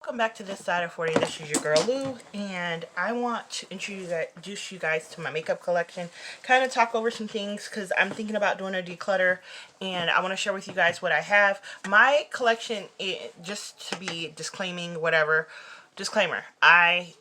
Welcome back to this side of 40. This is your girl Lou, and I want to introduce you guys to my makeup collection. Kind of talk over some things because I'm thinking about doing a declutter, and I want to share with you guys what I have. My collection, just to be disclaiming, disclaimer. I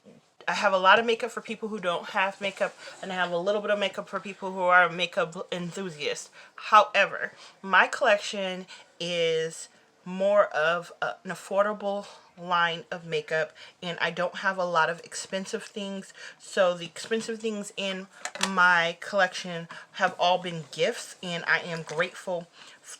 have a lot of makeup for people who don't have makeup, and I have a little bit of makeup for people who are makeup enthusiasts. However, my collection is more of an affordable line of makeup, and I don't have a lot of expensive things. So the expensive things in my collection have all been gifts, and I am grateful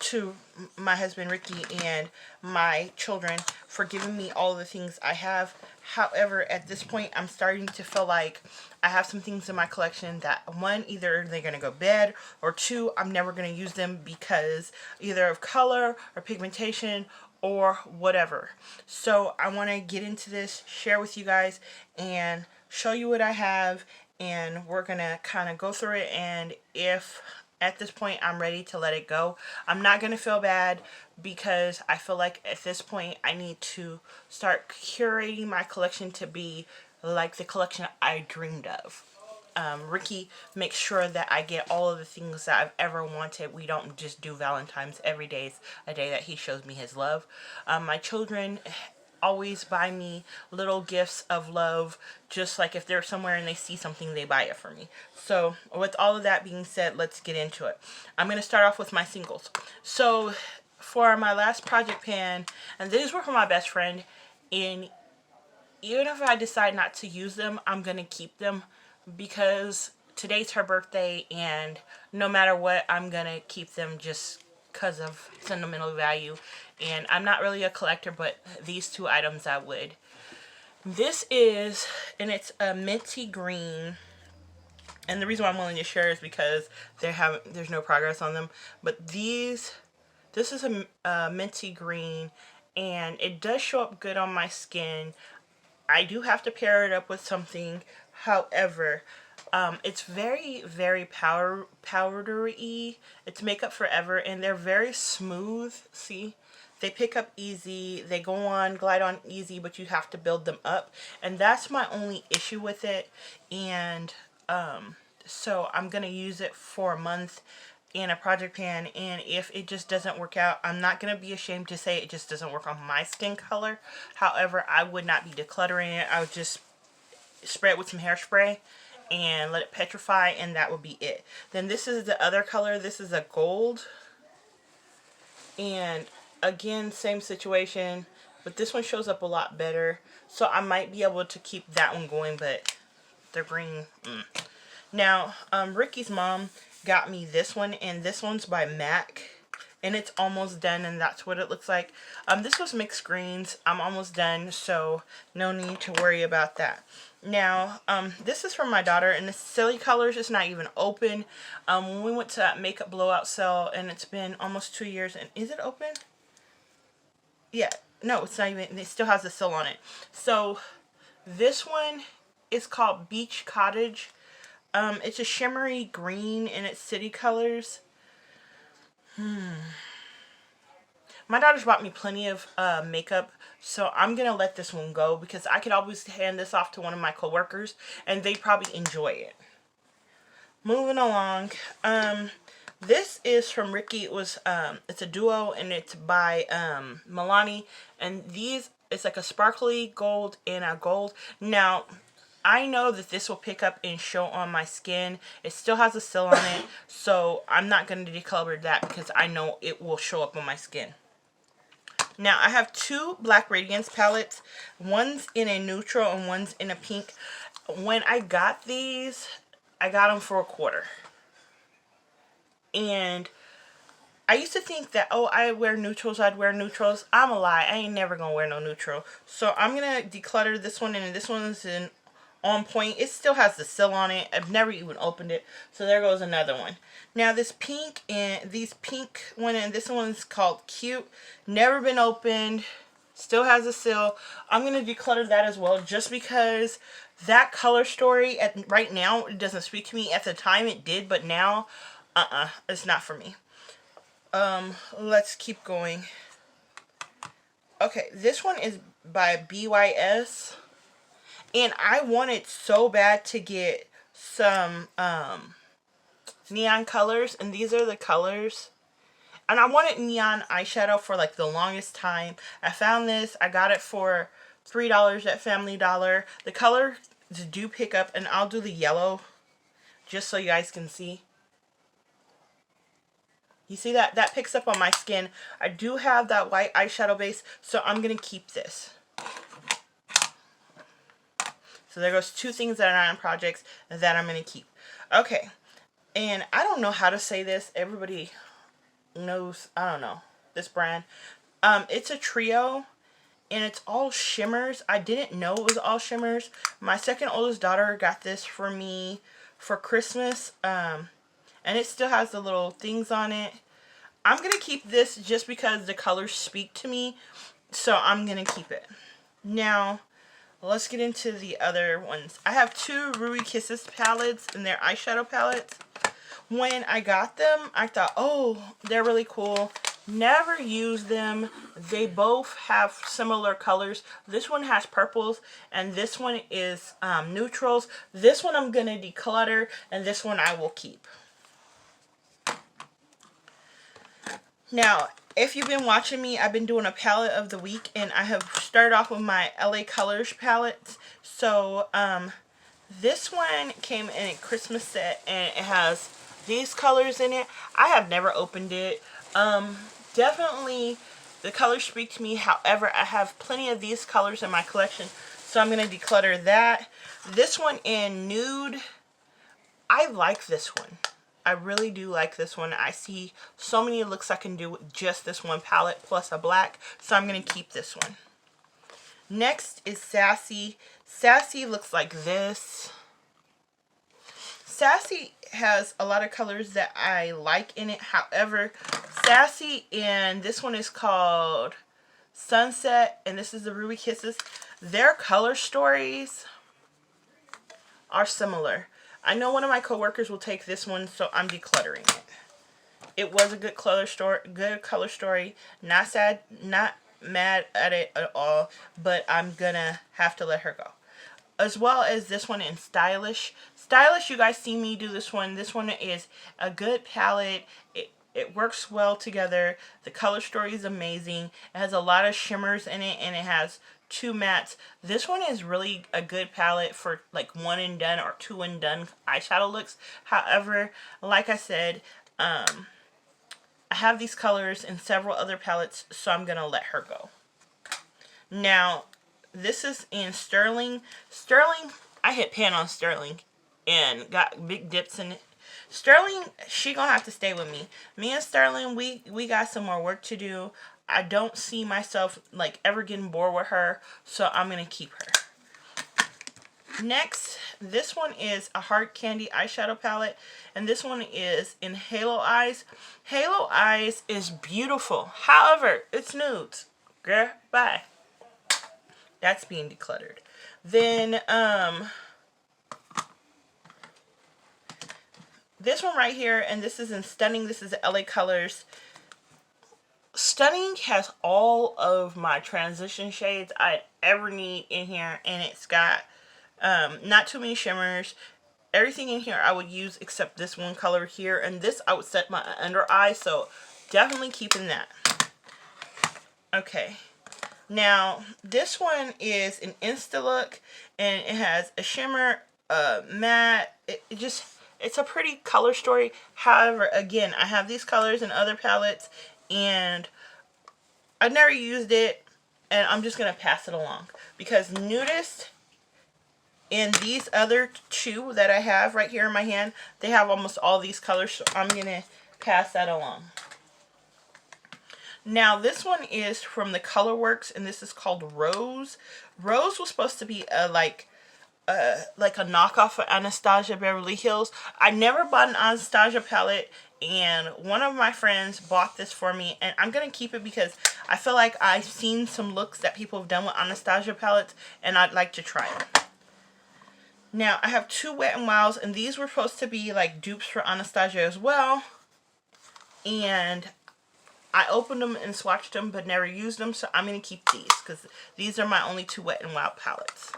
to my husband Ricky and my children for giving me all the things I have. However, at this point, I'm starting to feel like I have some things in my collection that, one, either they're going to go bad, or two, I'm never going to use them because either of color or pigmentation or whatever. So I want to get into this, share with you guys, and show you what I have, and we're going to kind of go through it, and if at this point I'm ready to let it go, I'm not going to feel bad because I feel like at this point I need to start curating my collection to be like the collection I dreamed of. Ricky makes sure that I get all of the things that I've ever wanted. We don't just do Valentine's. Every day is a day that he shows me his love. My children always buy me little gifts of love, just like if they're somewhere and they see something, they buy it for me. So with all of that being said, let's get into it. I'm going to start off with my singles. So for my last project pan, and these were for my best friend, and even if I decide not to use them, I'm going to keep them because today's her birthday, and no matter what, I'm going to keep them just because of sentimental value. And I'm not really a collector, but these two items I would. This is, and it's a minty green, and the reason why I'm willing to share is because there's no progress on them. But this is a minty green, and it does show up good on my skin. I do have to pair it up with something. However, it's very, very powdery. It's Makeup Forever, and they're very smooth. See? They pick up easy. They go on, glide on easy, but you have to build them up. And that's my only issue with it. And so I'm going to use it for a month in a project pan, and if it just doesn't work out, I'm not going to be ashamed to say it just doesn't work on my skin color. However, I would not be decluttering it. I would just spray it with some hairspray and let it petrify, and that would be it. Then this is the other color. This is a gold, and again, same situation, but this one shows up a lot better, so I might be able to keep that one going, but the green, Now, Ricky's mom got me this one, and this one's by MAC, and it's almost done, and that's what it looks like. This was mixed greens. I'm almost done, so no need to worry about that. Now, this is from my daughter, and the Silly Colors is not even open. When we went to that makeup blowout sale, and it's been almost 2 years, and is it open? Yeah, no, it's not even, it still has the seal on it. So, this one is called Beach Cottage. It's a shimmery green, and it's City Colors. My daughter's bought me plenty of makeup, so I'm going to let this one go because I could always hand this off to one of my coworkers, and they probably enjoy it. Moving along, this is from Ricky. It's a duo, and it's by Milani, and it's like a sparkly gold and a gold. Now, I know that this will pick up and show on my skin. It still has a seal on it, so I'm not going to decolor that because I know it will show up on my skin. Now, I have two Black Radiance palettes. One's in a neutral and one's in a pink. When I got these, I got them for $1. And I used to think that, oh, I wear neutrals, I'd wear neutrals. I'm a lie. I ain't never going to wear no neutral. So I'm going to declutter this one, and this one's in on point. It still has the seal on it. I've never even opened it. So there goes another one. Now this pink and these pink one, and this one's called Cute. Never been opened. Still has a seal. I'm going to declutter that as well, just because that color story right now, it doesn't speak to me. At the time it did, but now it's not for me. Let's keep going. Okay, this one is by BYS. And I wanted so bad to get some neon colors, and these are the colors. And I wanted neon eyeshadow for like the longest time. I found this. I got it for $3 at Family Dollar. The colors do pick up, and I'll do the yellow just so you guys can see. You see that? That picks up on my skin. I do have that white eyeshadow base, so I'm going to keep this. So there goes two things that are on projects that I'm going to keep. Okay. And I don't know how to say this. Everybody knows, I don't know, this brand. It's a trio, and it's all shimmers. I didn't know it was all shimmers. My second oldest daughter got this for me for Christmas. And it still has the little things on it. I'm going to keep this just because the colors speak to me. So I'm going to keep it. Now, let's get into the other ones. I have two Ruby Kisses palettes, and they're eyeshadow palettes. When I got them, I thought, oh, they're really cool. Never used them. They both have similar colors. This one has purples, and this one is neutrals. This one I'm going to declutter, and this one I will keep. Now, if you've been watching me, I've been doing a palette of the week, and I have started off with my LA Colors palettes. So, this one came in a Christmas set, and it has these colors in it. I have never opened it. Definitely, the colors speak to me. However, I have plenty of these colors in my collection, so I'm going to declutter that. This one in nude, I like this one. I really do like this one. I see so many looks I can do with just this one palette plus a black. So I'm going to keep this one. Next is Sassy. Sassy looks like this. Sassy has a lot of colors that I like in it. However, Sassy and this one is called Sunset. And this is the Ruby Kisses. Their color stories are similar. I know one of my coworkers will take this one, so I'm decluttering it. It was a good color story. Not sad, not mad at it at all, but I'm gonna have to let her go. As well as this one in Stylish. Stylish, you guys see me do this one. This one is a good palette. It works well together. The color story is amazing. It has a lot of shimmers in it, and it has two mattes. This one is really a good palette for like one and done or two and done eyeshadow looks. However, like I said, I have these colors in several other palettes, so I'm gonna let her go. Now, this is in Sterling. Sterling, I hit pan on Sterling and got big dips in it. Sterling, she gonna have to stay with me. Me and Sterling, we got some more work to do. I don't see myself like ever getting bored with her, so I'm gonna keep her. Next, this one is a Hard Candy eyeshadow palette, and this one is in Halo Eyes. Halo Eyes is beautiful. However, it's nudes. Girl, bye. That's being decluttered. Then, this one right here, and this is in Stunning. This is LA Colors. Stunning has all of my transition shades I'd ever need in here, and it's got not too many shimmers. Everything in here I would use except this one color here, and this I would set my under eye, so definitely keeping that. Okay, now this one is an Insta Look, and it has a shimmer, matte. It's a pretty color story. However, again, I have these colors in other palettes, and I never used it, and I'm just going to pass it along. Because Nudist, in these other two that I have right here in my hand, they have almost all these colors, so I'm going to pass that along. Now, this one is from the Colorworks, and this is called Rose. Rose was supposed to be like a knockoff of Anastasia Beverly Hills. I never bought an Anastasia palette, and one of my friends bought this for me, and I'm going to keep it because I feel like I've seen some looks that people have done with Anastasia palettes, and I'd like to try them. Now, I have two Wet n Wilds, and these were supposed to be like dupes for Anastasia as well, and I opened them and swatched them but never used them, so I'm going to keep these because these are my only two Wet n Wild palettes.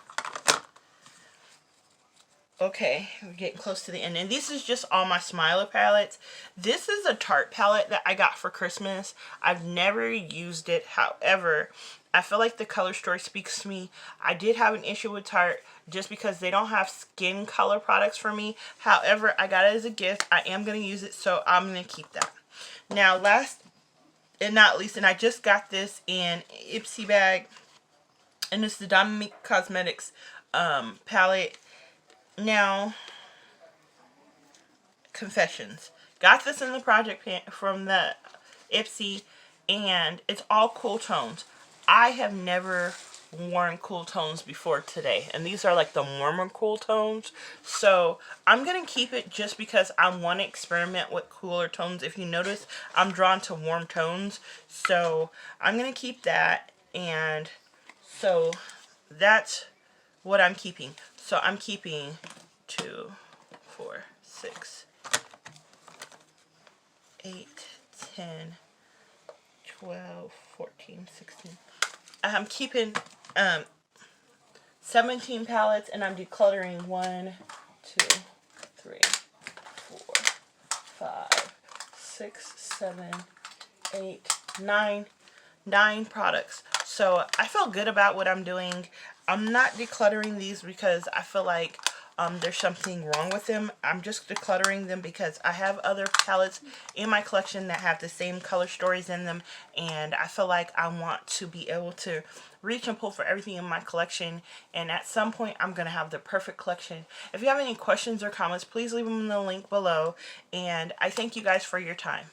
Okay, we're getting close to the end. And this is just all my Smiler palettes. This is a Tarte palette that I got for Christmas. I've never used it. However, I feel like the color story speaks to me. I did have an issue with Tarte just because they don't have skin color products for me. However, I got it as a gift. I am going to use it, so I'm going to keep that. Now, last and not least, and I just got this in Ipsy bag, and it's the Dominique Cosmetics palette. Now, confessions. Got this in the project pan from the Ipsy, and it's all cool tones. I have never worn cool tones before today, and these are like the warmer cool tones. So I'm gonna keep it just because I want to experiment with cooler tones. If you notice, I'm drawn to warm tones, so I'm gonna keep that. And so that's what I'm keeping. So I'm keeping 2, 4, 6, 8, 10, 12, 14, 16. I'm keeping 17 palettes, and I'm decluttering 1, 2, 3, 4, 5, 6, 7, 8, 9 products. So I feel good about what I'm doing. I'm not decluttering these because I feel like there's something wrong with them. I'm just decluttering them because I have other palettes in my collection that have the same color stories in them, and I feel like I want to be able to reach and pull for everything in my collection, and at some point I'm going to have the perfect collection. If you have any questions or comments, please leave them in the link below, and I thank you guys for your time.